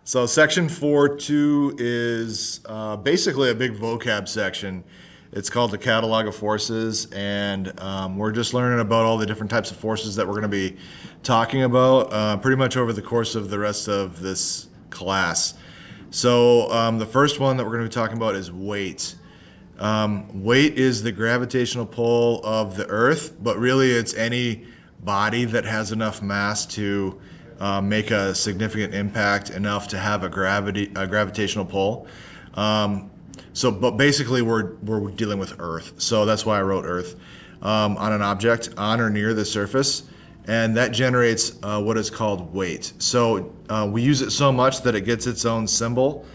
So section 4.2 is basically a big vocab section. It's called the Catalog of Forces, and we're just learning about all the different types of forces that we're going to be talking about pretty much over the course of the rest of this class. So the first one that we're going to be talking about is weight. Weight is the gravitational pull of the Earth, but really it's any body that has enough mass to make a significant impact enough to have a gravitational pull. But basically we're dealing with Earth, so that's why I wrote Earth on an object on or near the surface, and that generates what is called weight. So we use it so much that it gets its own symbol.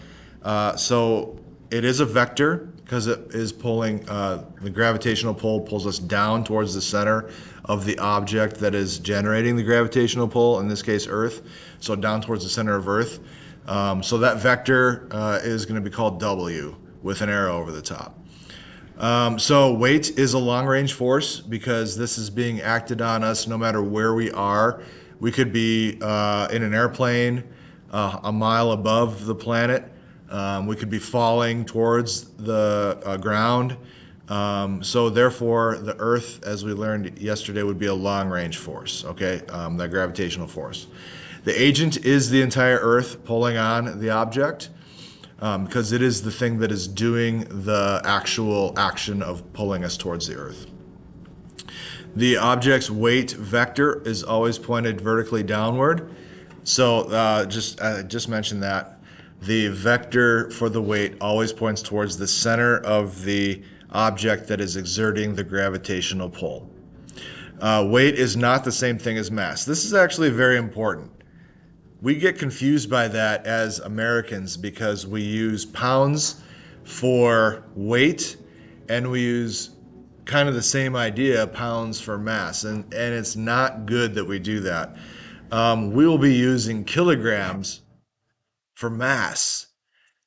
So it is a vector because it is pulling, the gravitational pull pulls us down towards the center of the object that is generating the gravitational pull, in this case Earth, so down towards the center of Earth. So that vector is going to be called W with an arrow over the top. So weight is a long-range force because this is being acted on us no matter where we are. We could be in an airplane a mile above the planet. We could be falling towards the ground. So therefore, the Earth, as we learned yesterday, would be a long-range force, okay? That gravitational force. The agent is the entire Earth pulling on the object because it is the thing that is doing the actual action of pulling us towards the Earth. The object's weight vector is always pointed vertically downward. So I just mentioned that. The vector for the weight always points towards the center of the object that is exerting the gravitational pull. Weight is not the same thing as mass. This is actually very important. We get confused by that as Americans because we use pounds for weight and we use kind of the same idea, pounds for mass, and it's not good that we do that. We will be using kilograms for mass,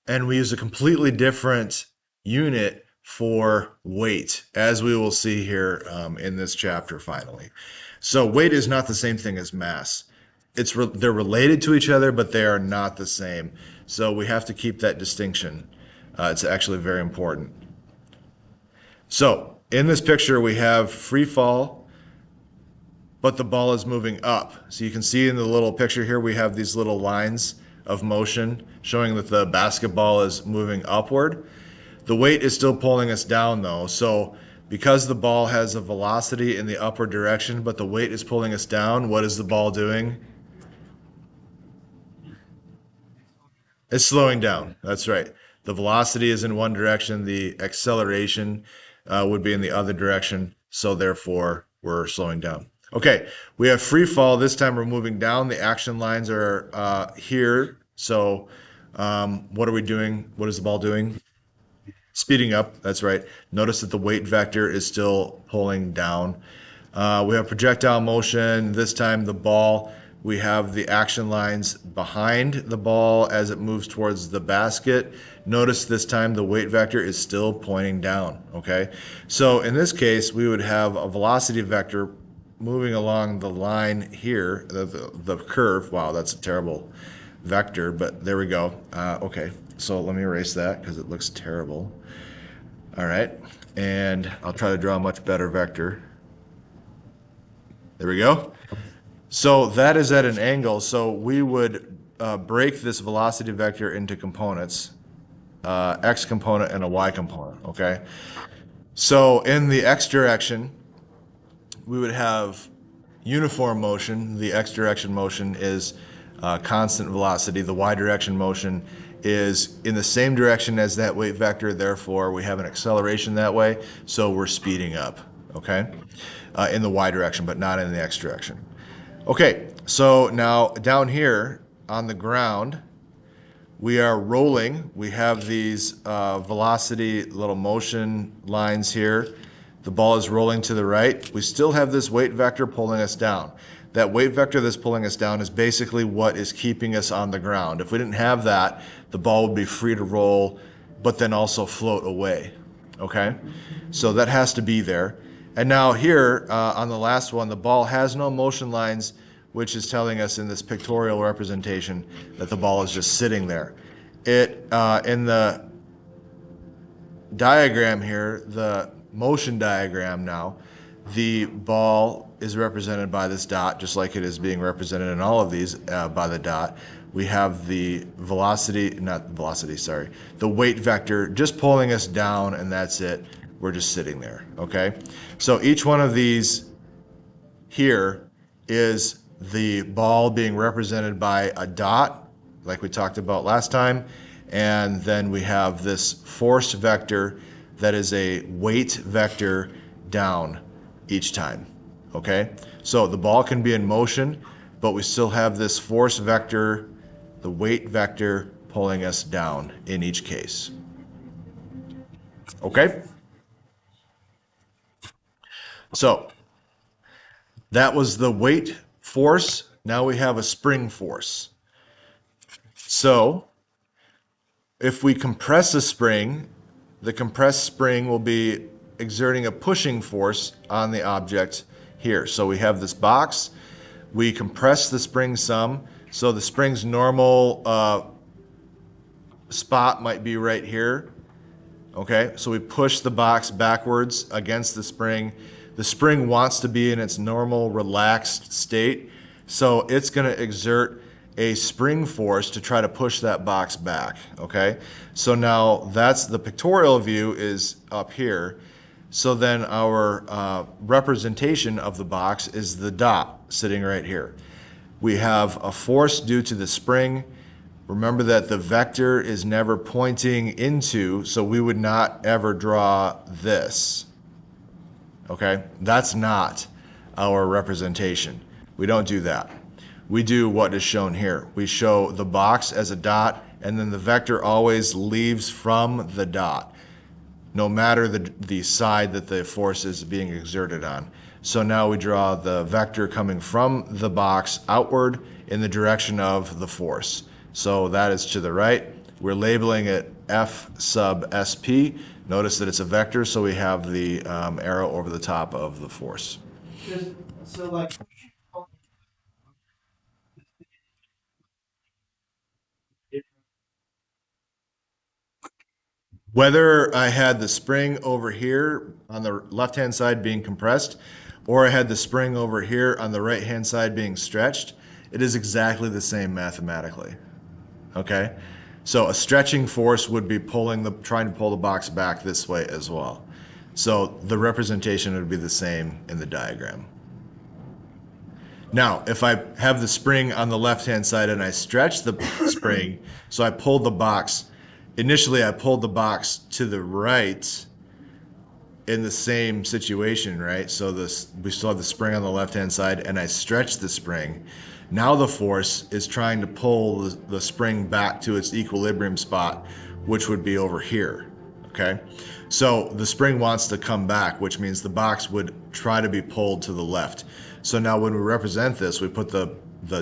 and we use a completely different unit for weight, as we will see here in this chapter finally. So weight is not the same thing as mass. They're related to each other, but they are not the same. So we have to keep that distinction. It's actually very important. So in this picture, we have free fall, but the ball is moving up. So you can see in the little picture here, we have these little lines of motion showing that the basketball is moving upward. The weight is still pulling us down though. So because the ball has a velocity in the upward direction, but the weight is pulling us down, what is the ball doing? It's slowing down. That's right. The velocity is in one direction. The acceleration would be in the other direction. So therefore, we're slowing down. Okay, we have free fall. This time we're moving down. The action lines are here. So what are we doing? What is the ball doing? Speeding up. That's right. Notice that the weight vector is still pulling down. We have projectile motion. This time the ball, we have the action lines behind the ball as it moves towards the basket. Notice this time the weight vector is still pointing down, okay? So in this case, we would have a velocity vector moving along the line here, the curve. Wow, that's a terrible vector, but there we go. Okay, so let me erase that because it looks terrible. All right, and I'll try to draw a much better vector. There we go. So that is at an angle, so we would break this velocity vector into components, x component and a y component, okay? So in the x direction, we would have uniform motion. The x direction motion is constant velocity. The y direction motion is in the same direction as that weight vector, therefore we have an acceleration that way, so we're speeding up, okay? In the y direction, but not in the x direction. Okay, so now down here on the ground, we are rolling. We have these velocity little motion lines here. The ball is rolling to the right. We still have this weight vector pulling us down. That weight vector that's pulling us down is basically what is keeping us on the ground. If we didn't have that, the ball would be free to roll, but then also float away, okay? So that has to be there. And now here on the last one, the ball has no motion lines which is telling us in this pictorial representation that the ball is just sitting there. In the diagram here, the motion diagram now, the ball is represented by this dot, just like it is being represented in all of these by the dot. We have the the weight vector just pulling us down, and that's it. We're just sitting there, okay? So each one of these here is the ball being represented by a dot, like we talked about last time, and then we have this force vector that is a weight vector down each time, okay? So the ball can be in motion, but we still have this force vector, the weight vector pulling us down in each case, okay? So that was the weight force. Now we have a spring force. So if we compress a spring, the compressed spring will be exerting a pushing force on the object here. So we have this box, we compress the spring some, so the spring's normal spot might be right here. Okay, so we push the box backwards against the spring. The spring wants to be in its normal relaxed state, so it's going to exert a spring force to try to push that box back, okay? So now that's the pictorial view is up here. So then our representation of the box is the dot sitting right here. We have a force due to the spring. Remember that the vector is never pointing into, so we would not ever draw this, okay? That's not our representation. We don't do that. We do what is shown here. We show the box as a dot, and then the vector always leaves from the dot, no matter the side that the force is being exerted on. So now we draw the vector coming from the box outward in the direction of the force. So that is to the right. We're labeling it F sub SP. Notice that it's a vector, so we have the arrow over the top of the force. So like, Whether I had the spring over here on the left-hand side being compressed, or I had the spring over here on the right-hand side being stretched, it is exactly the same mathematically, okay? So a stretching force would be trying to pull the box back this way as well. So the representation would be the same in the diagram. Now, if I have the spring on the left-hand side and I stretch the spring, so I pulled the box, initially I pulled the box to the right in the same situation, right? So we still have the spring on the left-hand side and I stretched the spring. Now the force is trying to pull the spring back to its equilibrium spot, which would be over here, okay? So the spring wants to come back, which means the box would try to be pulled to the left. So now when we represent this, we put the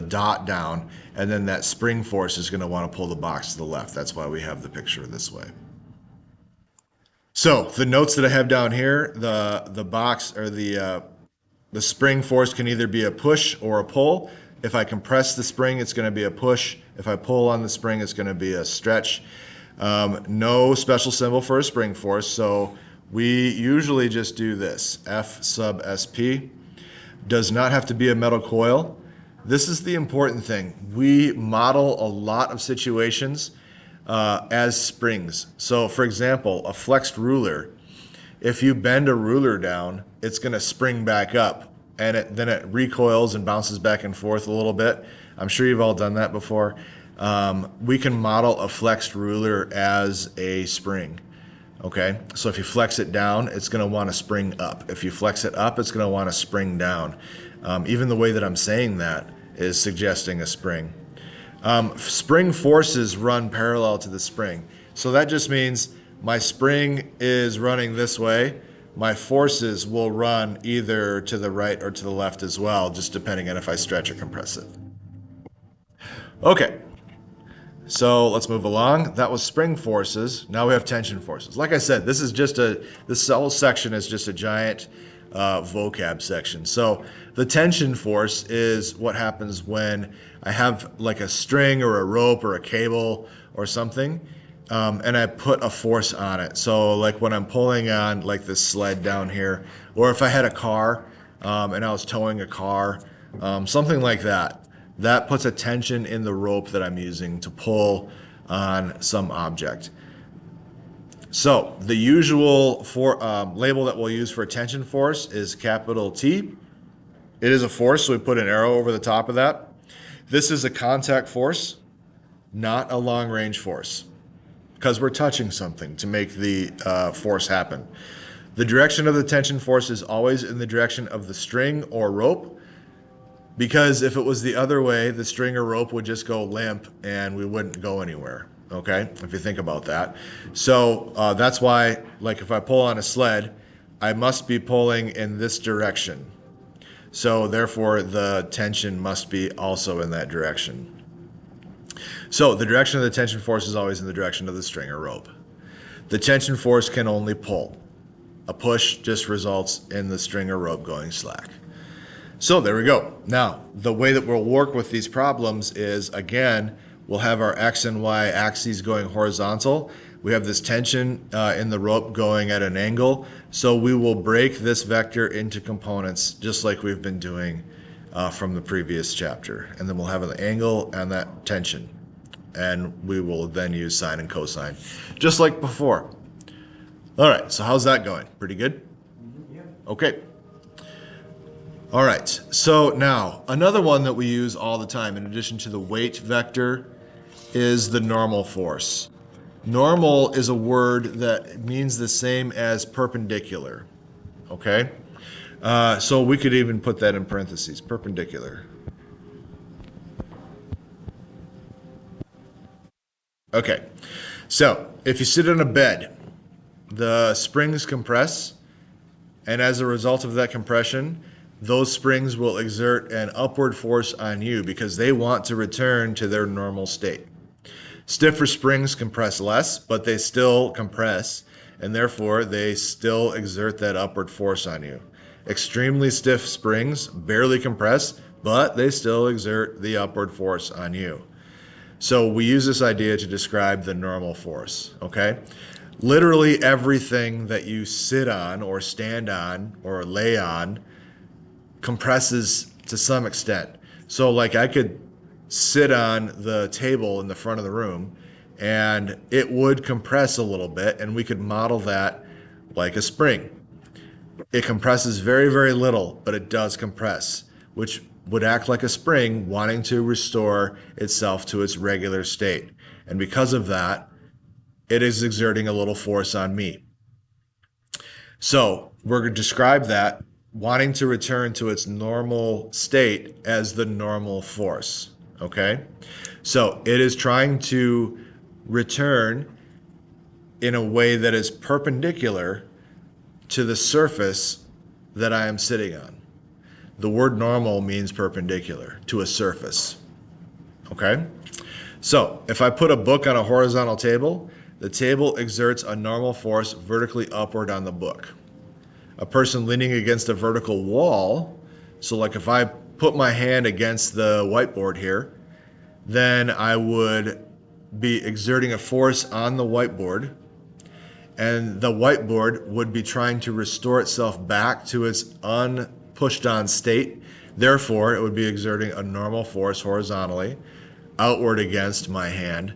dot down, and then that spring force is going to want to pull the box to the left. That's why we have the picture this way. So the notes that I have down here, the box or the spring force can either be a push or a pull. If I compress the spring, it's going to be a push. If I pull on the spring, it's going to be a stretch. No special symbol for a spring force, so we usually just do this. F sub SP. Does not have to be a metal coil. This is the important thing. We model a lot of situations as springs. So for example, a flexed ruler, if you bend a ruler down, it's going to spring back up, and then it recoils and bounces back and forth a little bit. I'm sure you've all done that before. We can model a flexed ruler as a spring. Okay, so if you flex it down, it's going to want to spring up. If you flex it up, it's going to want to spring down. Even the way that I'm saying that is suggesting a spring. Spring forces run parallel to the spring. So that just means my spring is running this way. My forces will run either to the right or to the left as well, just depending on if I stretch or compress it. Okay. So let's move along. That was spring forces. Now we have tension forces. Like I said, this whole section is just a giant vocab section. So the tension force is what happens when I have like a string or a rope or a cable or something, and I put a force on it. So like when I'm pulling on like this sled down here, or if I had a car and I was towing a car, something like that, that puts a tension in the rope that I'm using to pull on some object. So the usual label that we'll use for tension force is capital T. It is a force, so we put an arrow over the top of that. This is a contact force, not a long-range force, because we're touching something to make the force happen. The direction of the tension force is always in the direction of the string or rope, because if it was the other way, the string or rope would just go limp and we wouldn't go anywhere. Okay, if you think about that. So that's why, like if I pull on a sled, I must be pulling in this direction. So therefore the tension must be also in that direction. So the direction of the tension force is always in the direction of the string or rope. The tension force can only pull. A push just results in the string or rope going slack. So there we go. Now, the way that we'll work with these problems is, again, we'll have our X and Y axes going horizontal. We have this tension in the rope going at an angle. So we will break this vector into components just like we've been doing from the previous chapter. And then we'll have an angle and that tension. And we will then use sine and cosine, just like before. All right, so how's that going? Pretty good? Okay. All right, so now another one that we use all the time in addition to the weight vector is the normal force. Normal is a word that means the same as perpendicular, okay? So we could even put that in parentheses, perpendicular. Okay, so if you sit on a bed, the springs compress, and as a result of that compression, those springs will exert an upward force on you because they want to return to their normal state. Stiffer springs compress less, but they still compress, and therefore they still exert that upward force on you. Extremely stiff springs barely compress, but they still exert the upward force on you. So we use this idea to describe the normal force, okay? Literally everything that you sit on or stand on or lay on compresses to some extent. So like I could sit on the table in the front of the room and it would compress a little bit, and we could model that like a spring. It compresses very, very little, but it does compress, which would act like a spring wanting to restore itself to its regular state. And because of that, it is exerting a little force on me. So we're going to describe that wanting to return to its normal state as the normal force, okay? So it is trying to return in a way that is perpendicular to the surface that I am sitting on. The word normal means perpendicular to a surface, okay? So if I put a book on a horizontal table, the table exerts a normal force vertically upward on the book. A person leaning against a vertical wall, so like if I put my hand against the whiteboard here, then I would be exerting a force on the whiteboard, and the whiteboard would be trying to restore itself back to its unpushed on state. Therefore, it would be exerting a normal force horizontally outward against my hand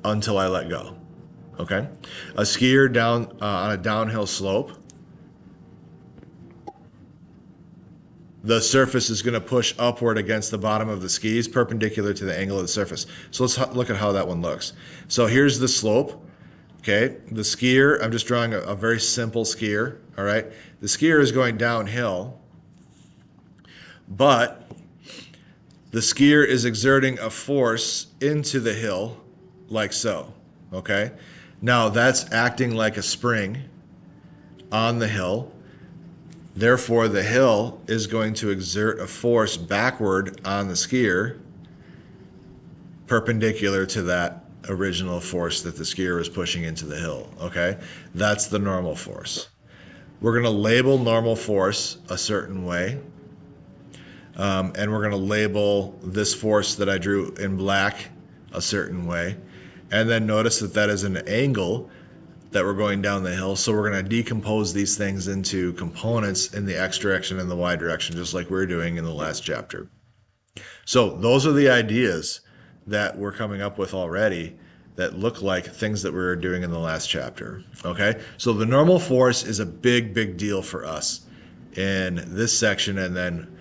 until I let go. Okay? A skier down on a downhill slope, the surface is going to push upward against the bottom of the skis perpendicular to the angle of the surface. So let's look at how that one looks. So here's the slope. Okay, the skier, I'm just drawing a very simple skier, all right? The skier is going downhill, but the skier is exerting a force into the hill like so, okay? Now that's acting like a spring on the hill. Therefore, the hill is going to exert a force backward on the skier perpendicular to that original force that the skier is pushing into the hill, okay? That's the normal force. We're going to label normal force a certain way. And we're going to label this force that I drew in black a certain way. And then notice that that is an angle that we're going down the hill. So we're going to decompose these things into components in the x direction and the y direction, just like we were doing in the last chapter. So those are the ideas that we're coming up with already that look like things that we were doing in the last chapter. Okay, so the normal force is a big deal for us in this section, and then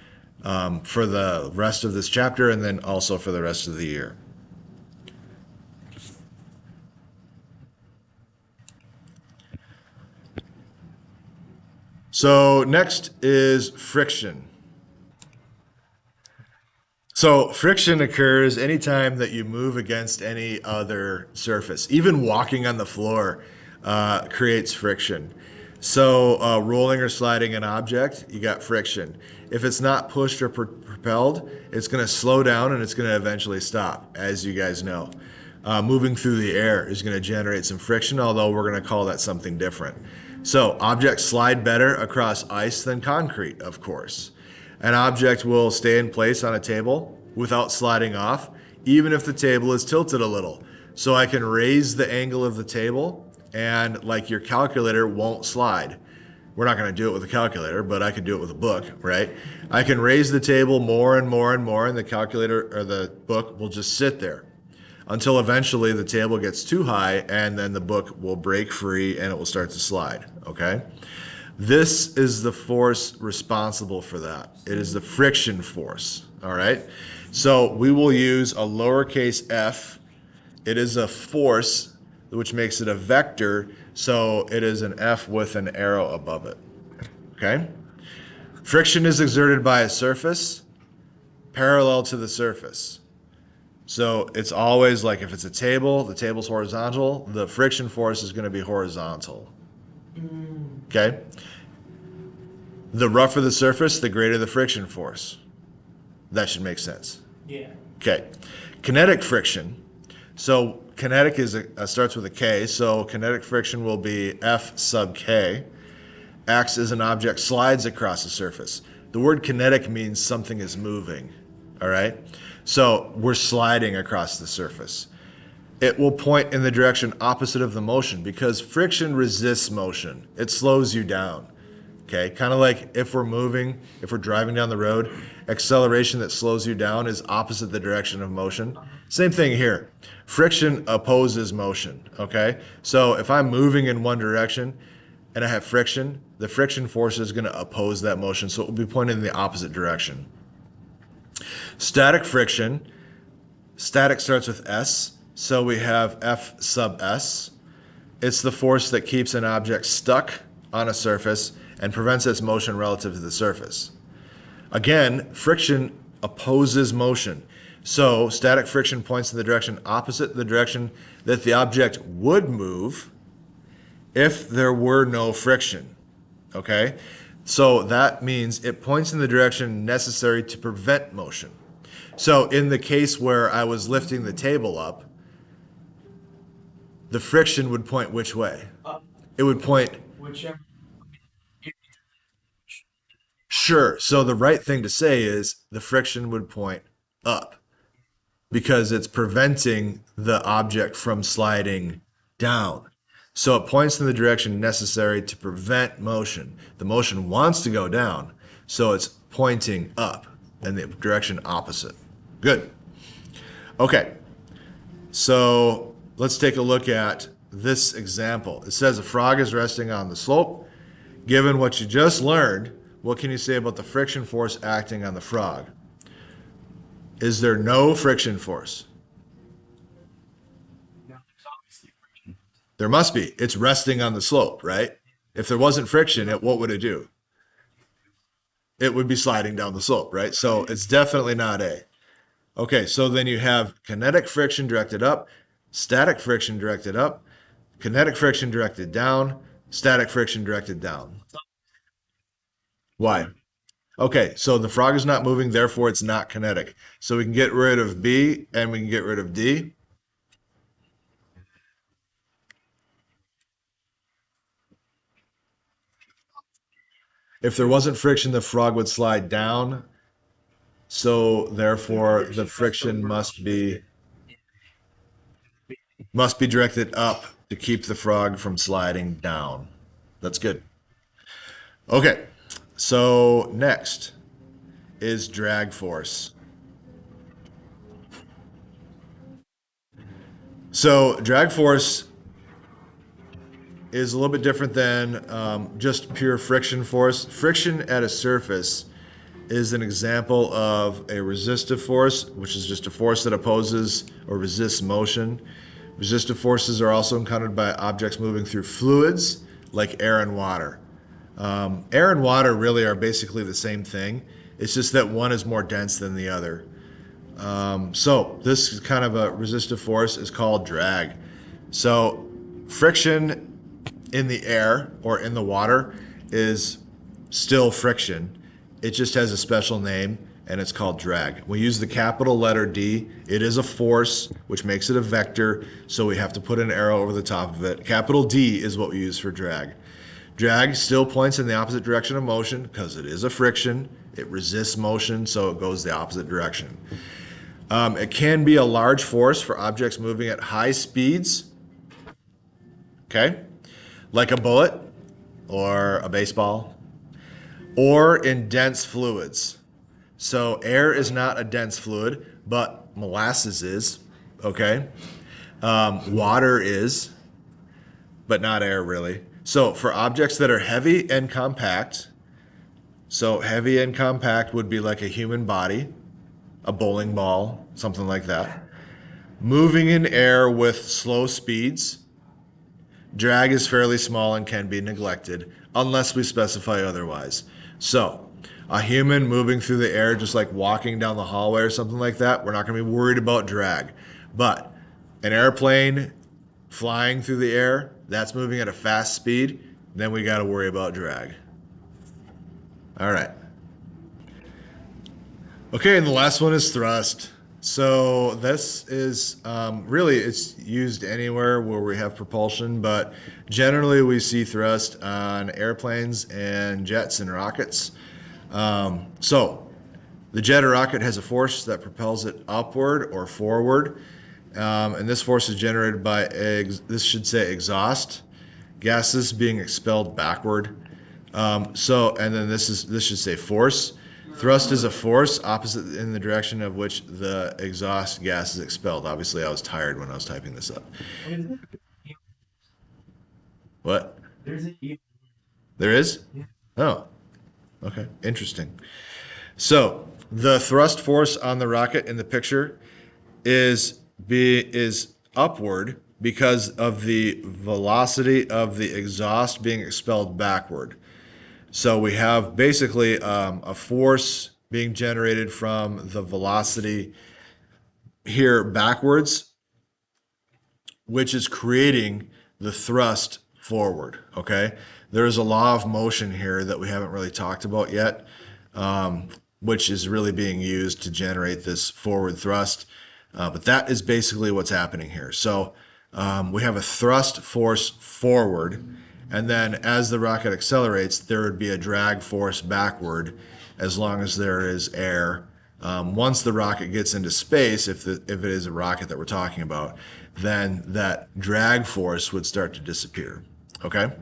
for the rest of this chapter, and then also for the rest of the year. So next is friction. So friction occurs anytime that you move against any other surface. Even walking on the floor creates friction. So rolling or sliding an object, you got friction. If it's not pushed or propelled, it's going to slow down and it's going to eventually stop, as you guys know. Moving through the air is going to generate some friction, although we're going to call that something different. So objects slide better across ice than concrete, of course. An object will stay in place on a table without sliding off, even if the table is tilted a little. So I can raise the angle of the table, and like your calculator won't slide. We're not going to do it with a calculator, but I can do it with a book, right? I can raise the table more and more and more, and the calculator or the book will just sit there until eventually the table gets too high, and then the book will break free and it will start to slide, okay? This is the force responsible for that. It is the friction force, all right? So we will use a lowercase f. It is a force, which makes it a vector, so it is an F with an arrow above it, okay? Friction is exerted by a surface parallel to the surface. So it's always like if it's a table, the table's horizontal, the friction force is going to be horizontal. Okay? The rougher the surface, the greater the friction force. That should make sense. Yeah. Okay. Kinetic friction. So kinetic starts with a K, so kinetic friction will be F sub K. Acts as an object slides across a surface. The word kinetic means something is moving, all right? So we're sliding across the surface. It will point in the direction opposite of the motion because friction resists motion. It slows you down. Okay, kind of like if we're moving, if we're driving down the road, acceleration that slows you down is opposite the direction of motion. Same thing here. Friction opposes motion, okay? So if I'm moving in one direction and I have friction, the friction force is going to oppose that motion, so it will be pointing in the opposite direction. Static friction, static starts with S, so we have F sub S. It's the force that keeps an object stuck on a surface and prevents its motion relative to the surface. Again, friction opposes motion. So static friction points in the direction opposite the direction that the object would move if there were no friction. Okay? So that means it points in the direction necessary to prevent motion. So in the case where I was lifting the table up, the friction would point which way? Up, It would point. whichever. Sure. So the right thing to say is the friction would point up because it's preventing the object from sliding down. So it points in the direction necessary to prevent motion. The motion wants to go down, so it's pointing up in the direction opposite. Good. Okay. So let's take a look at this example. It says a frog is resting on the slope. Given what you just learned, what can you say about the friction force acting on the frog? Is there no friction force? There must be. It's resting on the slope, right? If there wasn't friction, what would it do? It would be sliding down the slope, right? So it's definitely not A. Okay, so then you have kinetic friction directed up, static friction directed up, kinetic friction directed down, static friction directed down. Why? Okay, so the frog is not moving, therefore it's not kinetic. So we can get rid of B and we can get rid of D. If there wasn't friction, the frog would slide down. So therefore, the friction must be directed up to keep the frog from sliding down. That's good. Okay, so next is drag force. So drag force is a little bit different than just pure friction force. Friction at a surface is an example of a resistive force, which is just a force that opposes or resists motion. Resistive forces are also encountered by objects moving through fluids like air and water. Air and water really are basically the same thing. It's just that one is more dense than the other. So this kind of a resistive force is called drag. So friction in the air or in the water is still friction. It just has a special name and it's called drag. We use the capital letter D. It is a force, which makes it a vector, so we have to put an arrow over the top of it. Capital D is what we use for drag. Drag still points in the opposite direction of motion because it is a friction. It resists motion, so it goes the opposite direction. It can be a large force for objects moving at high speeds, okay, like a bullet or a baseball, or in dense fluids. So air is not a dense fluid, but molasses is, okay? Water is, but not air really. So for objects that are heavy and compact, so heavy and compact would be like a human body, a bowling ball, something like that. Moving in air with slow speeds, drag is fairly small and can be neglected unless we specify otherwise. So a human moving through the air, just like walking down the hallway or something like that, we're not going to be worried about drag. But an airplane flying through the air, that's moving at a fast speed, then we got to worry about drag. All right. Okay, and the last one is thrust. So this is really, it's used anywhere where we have propulsion, but generally we see thrust on airplanes and jets and rockets. So the jet or rocket has a force that propels it upward or forward. And this force is generated by, this should say exhaust, gases being expelled backward. And then this should say force. Thrust is a force opposite in the direction of which the exhaust gas is expelled. Obviously, I was tired when I was typing this up. What? There's a There is? Oh, okay. Interesting. So the thrust force on the rocket in the picture is upward because of the velocity of the exhaust being expelled backward. So we have basically a force being generated from the velocity here backwards, which is creating the thrust forward, okay? There is a law of motion here that we haven't really talked about yet, which is really being used to generate this forward thrust. But that is basically what's happening here. So we have a thrust force forward, and then as the rocket accelerates, there would be a drag force backward as long as there is air. Once the rocket gets into space, if it is a rocket that we're talking about, then that drag force would start to disappear, okay?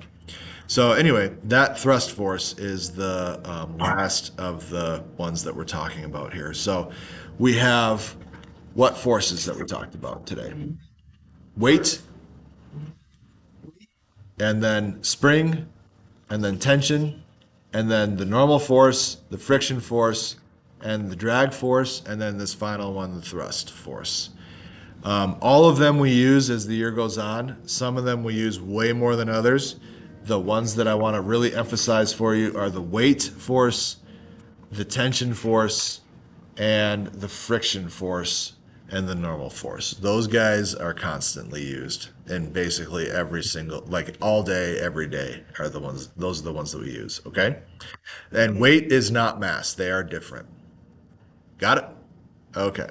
So anyway, that thrust force is the last of the ones that we're talking about here. So we have what forces that we talked about today? Weight, and then spring, and then tension, and then the normal force, the friction force, and the drag force, and then this final one, the thrust force. All of them we use as the year goes on. Some of them we use way more than others. The ones that I want to really emphasize for you are the weight force, the tension force, and the friction force, and the normal force. Those guys are constantly used in basically every single, like all day, every day are the ones, those are the ones that we use, okay? And weight is not mass, they are different. Got it? Okay.